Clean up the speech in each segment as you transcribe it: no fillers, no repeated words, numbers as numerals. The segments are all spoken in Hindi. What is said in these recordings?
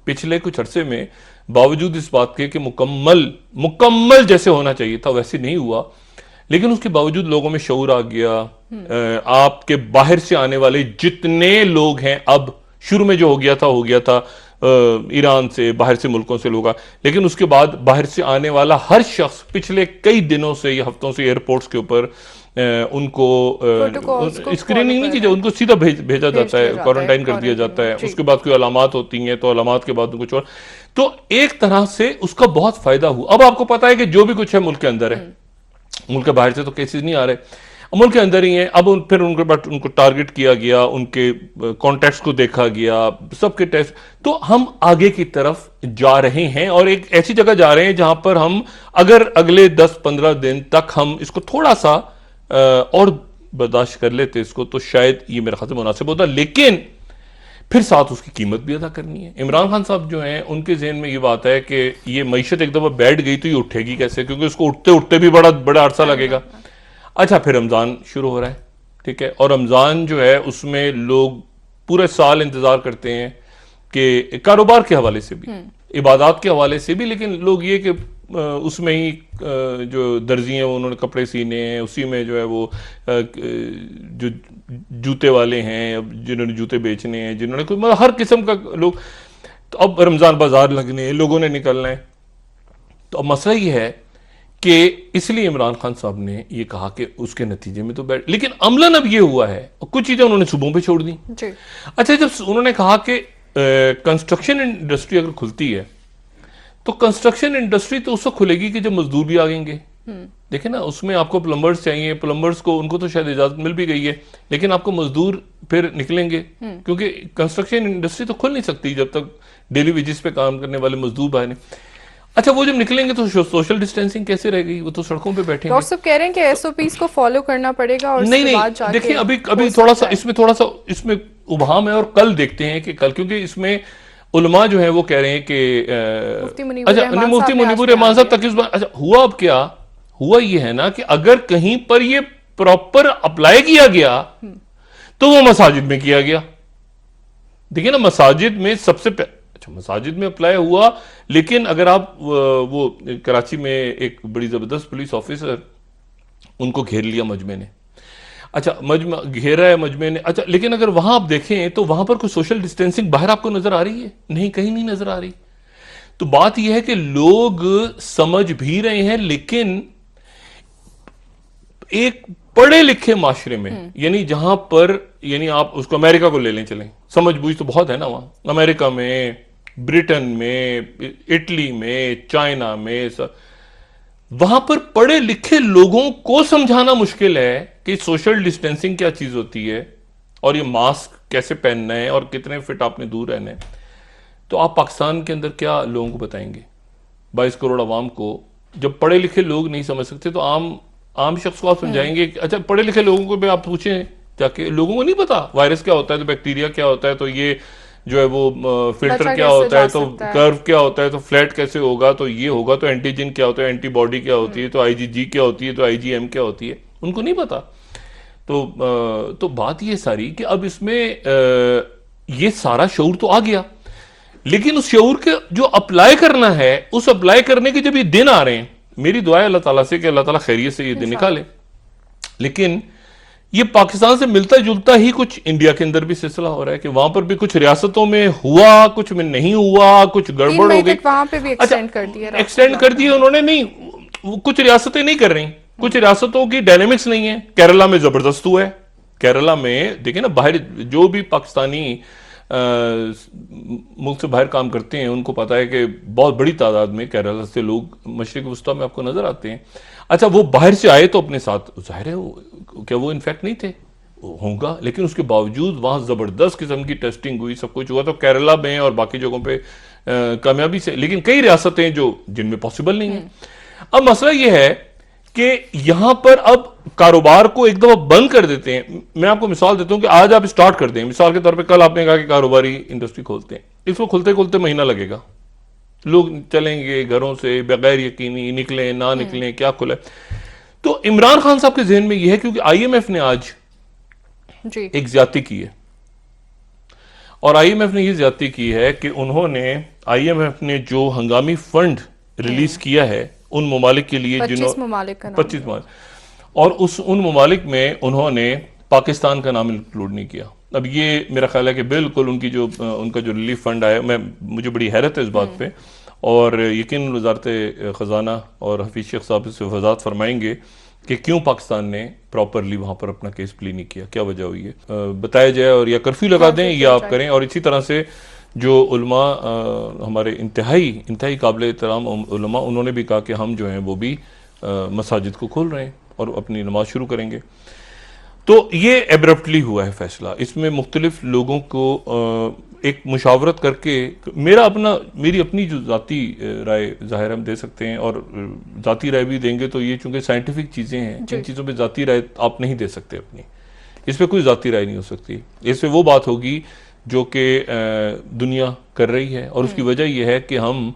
पिछले कुछ अरसे में, बावजूद इस बात के कि मुकम्मल जैसे होना चाहिए था वैसे नहीं हुआ, लेकिन उसके बावजूद लोगों में शऊर आ गया। आपके बाहर से आने वाले जितने लोग हैं, अब शुरू में जो हो गया था ईरान से, बाहर से मुल्कों से लोग, लेकिन उसके बाद बाहर से आने वाला हर शख्स पिछले कई दिनों से या हफ्तों से एयरपोर्ट्स के ऊपर उनको स्क्रीनिंग नहीं की जाए, उनको सीधा भेजा जाता है, क्वारंटाइन कर दिया जाता है। उसके बाद कोई अलामात होती हैं तो अलामात के बाद उनको छोड़, तो एक तरह से उसका बहुत फायदा हुआ। अब आपको पता है कि जो भी कुछ है मुल्क के अंदर है, मुल्क के बाहर से तो केसेस नहीं आ रहे, मुल्क के अंदर ही हैं। अब फिर उनके बाद उनको टारगेट किया गया, उनके कॉन्टैक्ट्स को देखा गया, सबके टेस्ट, तो हम आगे की तरफ जा रहे हैं और एक ऐसी जगह जा रहे हैं जहां पर हम अगर अगले 10-15 दिन तक हम इसको थोड़ा सा और बर्दाश्त कर लेते इसको, तो शायद ये मेरे ख्याल से मुनासिब होता, लेकिन फिर साथ उसकी कीमत भी अदा करनी है। इमरान खान साहब जो हैं उनके जहन में ये बात है कि ये मईशत एक दफा बैठ गई तो ये उठेगी कैसे, क्योंकि उसको उठते उठते भी बड़ा अरसा लगेगा। अच्छा, फिर रमजान शुरू हो रहा है, ठीक है, और रमजान जो है उसमें लोग पूरे साल इंतजार करते हैं कि कारोबार के हवाले से भी, इबादत के हवाले से भी, लेकिन लोग ये कि उसमें ही जो दर्जी हैं उन्होंने कपड़े सीने हैं, उसी में जो है वो जो जूते वाले हैं जिन्होंने जूते बेचने हैं, जिन्होंने कोई मतलब हर किस्म का लोग, तो अब रमजान बाजार लगने हैं, लोगों ने निकलना है। तो अब मसला ये है कि इसलिए इमरान खान साहब ने ये कहा कि उसके नतीजे में तो बैठ, लेकिन अमलन अब ये हुआ है कुछ चीजें उन्होंने सुबह पे छोड़ दी। अच्छा, जब उन्होंने कहा कि कंस्ट्रक्शन इंडस्ट्री अगर खुलती है तो कंस्ट्रक्शन इंडस्ट्री तो उस वक्त खुलेगी कि जब मजदूर भी आएंगे। देखिए ना, उसमें आपको प्लम्बर्स चाहिए, प्लम्बर्स को उनको तो शायद इजाजत मिल भी गई है, लेकिन आपको मजदूर फिर निकलेंगे, क्योंकि कंस्ट्रक्शन इंडस्ट्री तो खुल नहीं सकती जब तक डेली वेजेस पे काम करने वाले मजदूर बाहर नहीं। अच्छा, वो जब निकलेंगे तो सोशल डिस्टेंसिंग कैसे रहेगी, वो तो सड़कों पे बैठेंगे। डॉक्टर साहब कह रहे हैं कि एसओपीज को फॉलो करना पड़ेगा और नहीं, देखिए अभी थोड़ा सा इसमें उभाम है, और कल देखते हैं कि कल, क्योंकि इसमें उलमा जो है वो कह रहे हैं कि मुफ्ती मुनीबुर रहमान साहब तक इस बार, अच्छा हुआ अब क्या हुआ, ये है ना कि अगर कहीं पर ये प्रॉपर अप्लाई किया गया तो वो मसाजिद में किया गया। देखिए ना, मसाजिद में सबसे अच्छा मसाजिद में अप्लाई हुआ, लेकिन अगर आप वो कराची में एक बड़ी जबरदस्त पुलिस ऑफिसर, उनको घेर लिया मजमे ने, अच्छा मजमा घेरा है मजमे ने, अच्छा, लेकिन अगर वहां आप देखें तो वहां पर कोई सोशल डिस्टेंसिंग बाहर आपको नजर आ रही है? नहीं, कहीं नहीं नजर आ रही। तो बात यह है कि लोग समझ भी रहे हैं, लेकिन एक पढ़े लिखे माशरे में, यानी जहां पर, यानी आप उसको अमेरिका को ले लें, चलें, समझ बूझ तो बहुत है ना वहां, अमेरिका में, ब्रिटेन में, इटली में, चाइना में, वहां पर पढ़े लिखे लोगों को समझाना मुश्किल है कि सोशल डिस्टेंसिंग क्या चीज होती है और ये मास्क कैसे पहनना है और कितने फिट आपने दूर रहना है। तो आप पाकिस्तान के अंदर क्या लोगों को बताएंगे? 22 करोड़ आवाम को जब पढ़े लिखे लोग नहीं समझ सकते, तो आम शख्स को आप समझाएंगे? अच्छा, पढ़े लिखे लोगों को भी आप पूछें जाके, लोगों को नहीं पता वायरस क्या होता है, तो बैक्टीरिया क्या होता है, तो ये जो है वो फिल्टर क्या होता है, तो कर्व क्या होता है, तो फ्लैट कैसे होगा, तो ये होगा, तो एंटीजन क्या होता है, एंटीबॉडी क्या होती है, तो आईजीजी क्या होती है, तो आईजीएम क्या होती है, उनको नहीं पता। तो बात ये सारी कि अब इसमें ये सारा शऊर तो आ गया, लेकिन उस शऊर के जो अप्लाई करना है, उस अप्लाई करने के जब ये दिन आ रहे हैं, मेरी दुआ है अल्लाह ताला से कि अल्लाह ताला खैरियत से ये दिन निकाले। लेकिन ये पाकिस्तान से मिलता जुलता ही कुछ इंडिया के अंदर भी सिलसिला हो रहा है कि वहां पर भी कुछ रियासतों में हुआ, कुछ में नहीं हुआ, कुछ गड़बड़ हो गई, वहां पे भी एक्सटेंड कर दिया, एक्सटेंड कर दिया उन्होंने। नहीं, कुछ रियासतें नहीं कर रही, कुछ रियासतों की डायनेमिक्स नहीं है। केरला में जबरदस्त हुआ है, केरला में देखिए ना, बाहर जो भी पाकिस्तानी मुल्क से बाहर काम करते हैं उनको पता है कि बहुत बड़ी तादाद में केरला से लोग मशरिक वस्ता में आपको नजर आते हैं। अच्छा, वो बाहर से आए तो अपने साथ, जाहिर है क्या वो इन्फेक्ट नहीं थे, होगा, लेकिन उसके बावजूद वहां जबरदस्त किस्म की टेस्टिंग हुई, सब कुछ हुआ, तो केरला में और बाकी जगहों पे कामयाबी से। लेकिन कई रियासतें जो जिनमें पॉसिबल नहीं है। अब मसला यह है कि यहां पर अब कारोबार को एक दफा बंद कर देते हैं। मैं आपको मिसाल देता हूं कि आज आप स्टार्ट कर दें, मिसाल के तौर पे कल आपने कहा कि कारोबारी इंडस्ट्री खोलते हैं, इसको खुलते खुलते महीना लगेगा, लोग चलेंगे घरों से बगैर यकीनी, निकलें ना निकलें, क्या खुले। तो इमरान खान साहब के जहन में यह है, क्योंकि आईएमएफ ने आज एक ज्यादती की है, और आईएमएफ ने ये ज्यादती की है कि उन्होंने आईएमएफ ने जो हंगामी फंड रिलीज किया है उन ममालिक के लिए 25 ममालिक का नाम 25 ममालिक, और उन ममालिक में उन्होंने पाकिस्तान का नाम इंक्लूड नहीं किया। अब ये मेरा ख्याल है कि बिल्कुल उनका जो रिलीफ फंड आया, मुझे बड़ी हैरत है इस बात पे, और यकीन वजारत खजाना और हफीज शेख साहब से वजाहत फरमाएंगे कि क्यों पाकिस्तान ने प्रॉपरली वहां पर अपना केस प्ली नहीं किया, क्या वजह हुई है, बताया जाए, और या कर्फ्यू लगा दें या आप करें। और इसी तरह से जो उलमा हमारे इंतहाई काबिल एहतराम उलमा, उन्होंने भी कहा कि हम जो हैं वो भी मसाजिद को खोल रहे हैं और अपनी नमाज शुरू करेंगे। तो ये एब्रप्टली हुआ है फैसला। इसमें मुख्तलिफ लोगों को एक मुशावरत करके मेरी अपनी जो ज़ाती राय ज़ाहिर हम दे सकते हैं, और ज़ाती राय भी देंगे तो ये चूंकि साइंटिफिक चीज़ें हैं, जिन चीज़ों पे ज़ाती राय आप नहीं दे सकते अपनी, इस पर कोई ज़ाती राय नहीं हो सकती। इस पर वो बात होगी जो कि दुनिया कर रही है, और उसकी वजह यह है कि हम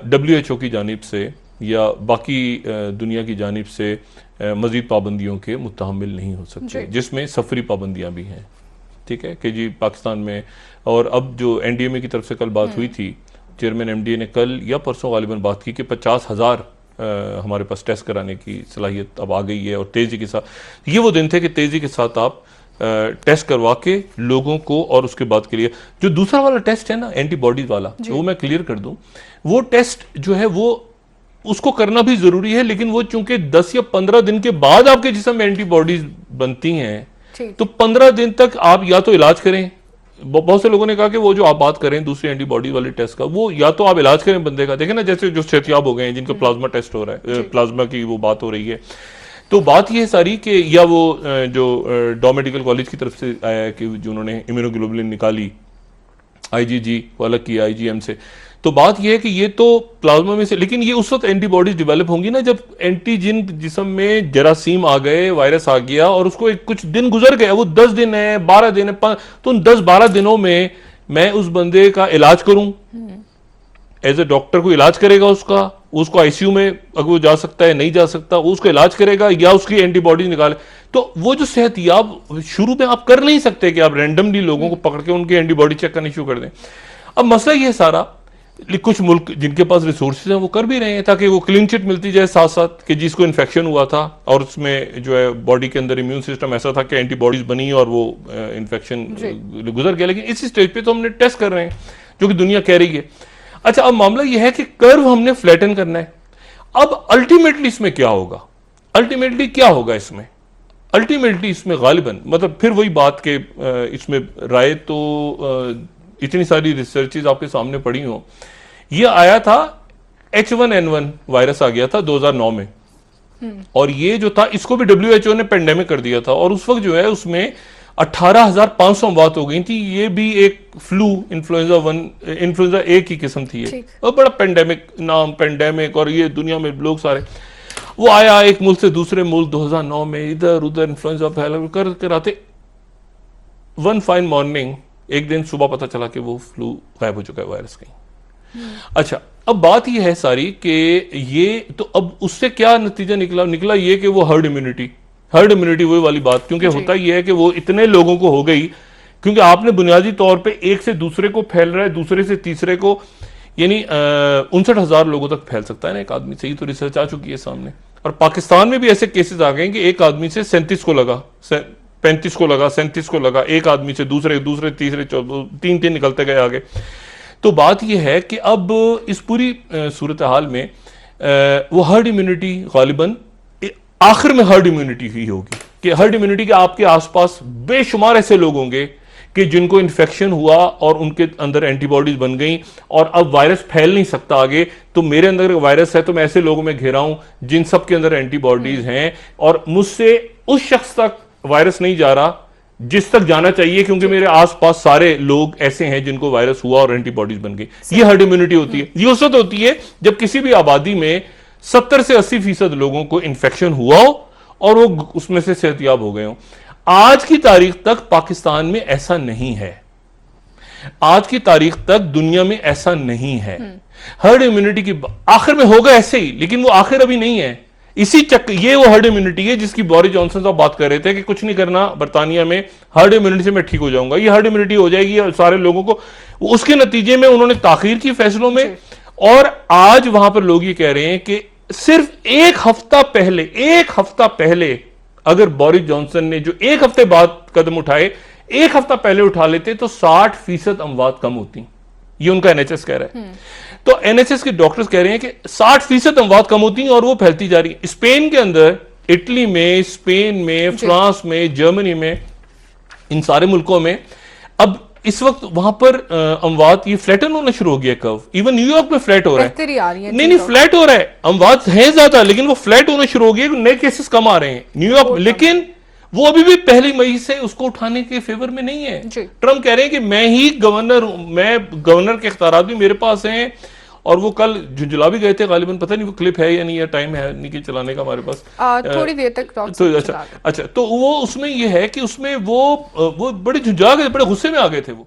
WHO की जानिब से या बाकी दुनिया की जानिब से मज़ीद पाबंदियों के मुतहम्मिल नहीं हो सकते, जिसमें सफरी पाबंदियां भी हैं। ठीक है कि जी पाकिस्तान में, और अब जो एनडीएमए की तरफ से कल बात हुई थी, चेयरमैन एमडीए ने कल या परसों गालिबन बात की कि 50,000 हमारे पास टेस्ट कराने की सलाहियत अब आ गई है, और तेज़ी के साथ, ये वो दिन थे कि तेज़ी के साथ आप टेस्ट करवा के लोगों को, और उसके बाद के लिए जो दूसरा वाला टेस्ट है ना एंटीबॉडीज वाला, वो मैं क्लियर कर दूं, वो टेस्ट जो है वो उसको करना भी जरूरी है, लेकिन वो चूंकि 10 या 15 दिन के बाद आपके जिस्म में एंटीबॉडीज बनती हैं, तो 15 दिन तक आप या तो इलाज करें। बहुत से लोगों ने कहा कि वो जो आप बात करें दूसरे एंटीबॉडी वाले टेस्ट का, वो या तो आप इलाज करें बंदे का, देखें ना जैसे जो सेहतियाब हो गए हैं जिनका प्लाज्मा टेस्ट हो रहा है, प्लाज्मा की वो बात हो रही है, तो बात ये सारी कि या वो जो डॉ मेडिकल कॉलेज की तरफ से आया है कि जो उन्होंने इम्यूनोग्लोबुलिन निकाली, आईजीजी को अलग किया आईजीएम से, तो बात यह है कि ये तो प्लाज्मा में से, लेकिन ये उस वक्त एंटीबॉडीज डेवलप होंगी ना जब एंटीजन जिस्म में जरासीम आ गए, वायरस आ गया, और उसको कुछ दिन गुजर गए, वो 10 दिन है, 12 दिन है, तो उन 10-12 दिनों में मैं उस बंदे का इलाज करूं, एज ए डॉक्टर को इलाज करेगा उसको आईसीयू में अगर वो जा सकता है, नहीं जा सकता, वो उसको इलाज करेगा या उसकी एंटीबॉडीज निकाले। तो वो जो सेहतियाब शुरू में आप कर नहीं सकते कि आप रैंडमली लोगों को पकड़ के उनकी एंटीबॉडी चेक करनी शुरू कर दें। अब मसला ये सारा, कुछ मुल्क जिनके पास रिसोर्सेज हैं वो कर भी रहे हैं ताकि वो क्लीन चिट मिलती जाए साथ साथ कि जिसको इन्फेक्शन हुआ था और उसमें जो है बॉडी के अंदर इम्यून सिस्टम ऐसा था कि एंटीबॉडीज बनी और वो इन्फेक्शन गुजर गया। लेकिन इस स्टेज पे तो हमने टेस्ट कर रहे हैं जो कि दुनिया कह रही है। अच्छा, अब मामला यह है कि कर्व हमने फ्लैटन करना है। अब अल्टीमेटली इसमें क्या होगा, अल्टीमेटली इसमें गालिबन मतलब फिर वही बात के इसमें राय तो इतनी सारी रिसर्चेज आपके सामने पड़ी हो। ये आया था H1N1 वायरस आ गया था 2009 में, और ये जो था इसको भी WHO ने पेंडेमिक कर दिया था, और उस वक्त जो है उसमें 18,500 अमवात हो गई थी। ये भी एक फ्लू इन्फ्लुएंजा ए की किस्म थी ये, और बड़ा पेंडेमिक, और ये दुनिया में लोग सारे वो आया एक मुल्क से दूसरे मुल्क 2009 में, इधर उधर इन्फ्लुएंजा फैला कर आते। वन फाइन मॉर्निंग एक दिन सुबह पता चला कि वो फ्लू गायब हो चुका है, वायरस कहीं। अच्छा, अब बात ये है सारी कि ये तो अब उससे क्या नतीजा निकला ये कि वो हर्ड इम्यूनिटी वही वाली बात, क्योंकि होता ये है कि वो इतने लोगों को हो गई, क्योंकि आपने बुनियादी तौर पे एक से दूसरे को फैल रहा है, दूसरे से तीसरे को, यानी 59,000 लोगों तक फैल सकता है ना एक आदमी से। ही तो रिसर्च आ चुकी है सामने, और पाकिस्तान में भी ऐसे केसेस आ गए कि एक आदमी से 37 को लगा, 35 को लगा, 37 को लगा, एक आदमी से दूसरे तीसरे तीन निकलते गए आगे। तो बात यह है कि अब इस पूरी सूरत हाल में वो हर्ड इम्यूनिटी गालिबन आखिर में हर्ड इम्यूनिटी ही होगी, कि हर्ड इम्यूनिटी के आपके आसपास बेशुमार ऐसे लोग होंगे कि जिनको इन्फेक्शन हुआ और उनके अंदर एंटीबॉडीज बन गई, और अब वायरस फैल नहीं सकता आगे, तो मेरे अंदर वायरस है तो मैं ऐसे लोगों में घेरा हूं जिन सब के अंदर एंटीबॉडीज हैं, और मुझसे उस शख्स तक वायरस नहीं जा रहा जिस तक जाना चाहिए, क्योंकि मेरे आसपास सारे लोग ऐसे हैं जिनको वायरस हुआ और एंटीबॉडीज बन गई। ये हर्ड इम्यूनिटी होती है। ये उस वक्त होती है जब किसी भी आबादी में 70 से 80% लोगों को इन्फेक्शन हुआ हो और वो उसमें से सेहतियाब हो गए हो। आज की तारीख तक पाकिस्तान में ऐसा नहीं है, आज की तारीख तक दुनिया में ऐसा नहीं है। हर्ड इम्यूनिटी की आखिर में होगा ऐसे ही, लेकिन वो आखिर अभी नहीं है। ये वो हर्ड इम्यूनिटी है जिसकी बोरिस जॉनसन साहब बात कर रहे थे कि कुछ नहीं करना बर्तानिया में, हर्ड इम्यूनिटी से मैं ठीक हो जाऊंगा। ये हर्ड इम्यूनिटी हो जाएगी और सारे लोगों को, उसके नतीजे में उन्होंने ताखीर की फैसलों में। और आज वहां पर लोग ये कह रहे हैं कि सिर्फ एक हफ्ता पहले अगर बोरिस जॉनसन ने जो एक हफ्ते बाद कदम उठाए, एक हफ्ता पहले उठा लेते तो 60% अमवात कम होती। ये उनका एनएचएस कह रहा है। तो एनएचएस के डॉक्टर्स कह रहे हैं कि 60% अमवात कम होती हैं और वो फैलती जा रही है। स्पेन के अंदर, इटली में, स्पेन में, फ्रांस में, जर्मनी में, इन सारे मुल्कों में अब इस वक्त वहां पर अमवात ये फ्लैटन होना शुरू हो गया कर्व। इवन न्यूयॉर्क में फ्लैट हो रहा है। नहीं, फ्लैट हो रहा है। अमवात है ज्यादा लेकिन वो फ्लैट होना शुरू हो गया, नए केसेस कम आ रहे हैं न्यूयॉर्क में। लेकिन वो अभी भी 1 मई से उसको उठाने के फेवर में नहीं है। ट्रंप कह रहे हैं कि मैं ही गवर्नर हूं, मैं गवर्नर के इख्तियारात भी मेरे पास हैं। और वो कल झुंझुला भी गए थे गालिबन, पता नहीं वो क्लिप है या नहीं, या टाइम है नहीं कि चलाने का हमारे पास। थोड़ी देर तक तो अच्छा, तो वो उसमें ये है कि उसमें वो बड़े झुंझा गए, बड़े गुस्से में आ गए थे वो।